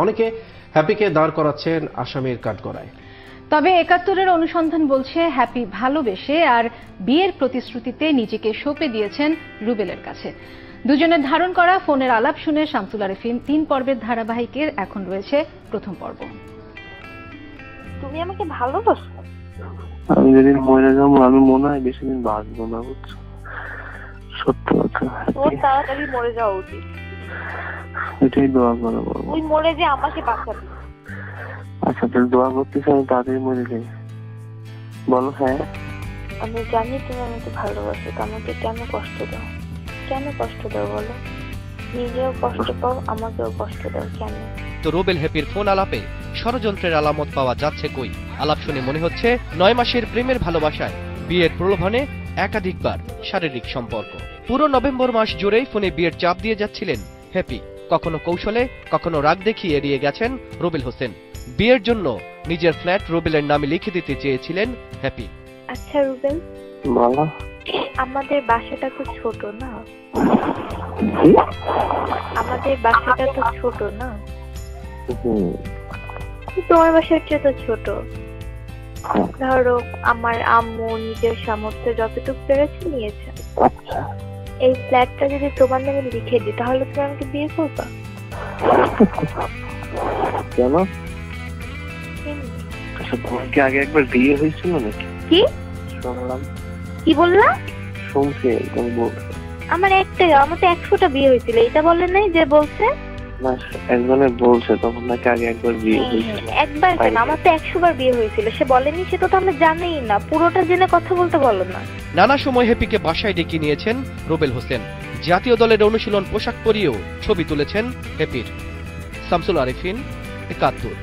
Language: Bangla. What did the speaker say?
অনেকে হ্যাপিকে দাঁড় করাচ্ছেন আসামির কাঠগড়ায়। তবে ৭১-এর অনুসন্ধান বলছে হ্যাপি ভালোবেসে আর বিয়ের প্রতিশ্রুতিতে নিজেকে সঁপে দিয়েছেন রুবেলের কাছে। দুজনের ধারণ করা ফোনের আলাপ শুনে শামসুল আরেফিন ৩ পর্বের ধারাবাহিকের এখন রয়েছে প্রথম পর্ব। তুমি আমাকে ভালোবাসো? আমি যেদিন মরে যাবো আমি মনে হয় বেশি দিন বাঁচবো না, বুঝছো? সত্য কথা, তোর তাড়াতাড়ি মরে যাওয়া উচিত। এটাই দোয়া করো। তুই মরে যে আমাকে বাঁচাবি। আচ্ছা, তাহলে দোয়া করতেছি আমি তাড়াতাড়ি মরে যাই। বলো। হ্যাঁ, আমি জানি তুমি আমাকে ভালোবাসো, তো আমাকে কেন কষ্ট দাও? কেন কষ্ট দাও বলো? নিজেও কষ্ট পাও, আমাকেও কষ্ট দাও কেন? তো রুবেল হ্যাপির ফোন আলাপে ষড়যন্ত্রের আলামত পাওয়া যাচ্ছে কই? আলাপ শুনে মনে হচ্ছে ৯ মাসের প্রেমের ভালোবাসায় বিয়ের প্রলোভনে একাধিকবার শারীরিক সম্পর্ক। পুরো নভেম্বর মাস জুড়েই ফোনে বিয়ের চাপ দিয়ে যাচ্ছিলেন হ্যাপি। কখনো কৌশলে, কখনো রাগ দেখিয়ে এড়িয়ে গেছেন রুবেল হোসেন। বিয়ের জন্য নিজের ফ্ল্যাট রুবেলের নামে লিখে দিতে চেয়েছিলেন হ্যাপি। আচ্ছা রুবেল, বলো। আমাদের বাসাটা তো ছোট না? আমাদের বাসাটা তো ছোট না? তোমার বাসার চেয়ে তো ছোট। ধরো আমার আম্মু নিজের সামর্থ্যে যতটুকু পেরেছে নিয়েছে। আচ্ছা, এই ফ্ল্যাটটা যদি তোমার নামে লিখে দিই তাহলে তুমি আমাকে বিয়ে করবা? কেন? আচ্ছা, তোমার কি আগে একবার বিয়ে হয়েছিল নাকি? কি শুনলাম। কি বললা? শুনছি একদম বলছে। আমার একটাই, আমার তো ১০০টা বিয়ে হয়েছিল, এটা বলে নাই যে বলছে? না, একজনে বলছে তখন নাকি আগে একবার বিয়ে হয়েছিল। একবার কেন, আমার তো ১০০ বার বিয়ে হয়েছিল। সে বলেনি, সেটা তো আমরা জানিই না। পুরোটা জেনে কথা বলতে বলো না। নানা সময় হ্যাপিকে বাসায় ডেকে নিয়েছেন রুবেল হোসেন। জাতীয় দলের অনুশীলন পোশাক পরিয়েও ছবি তুলেছেন হ্যাপির। শামসুল আরেফিন, ৭১।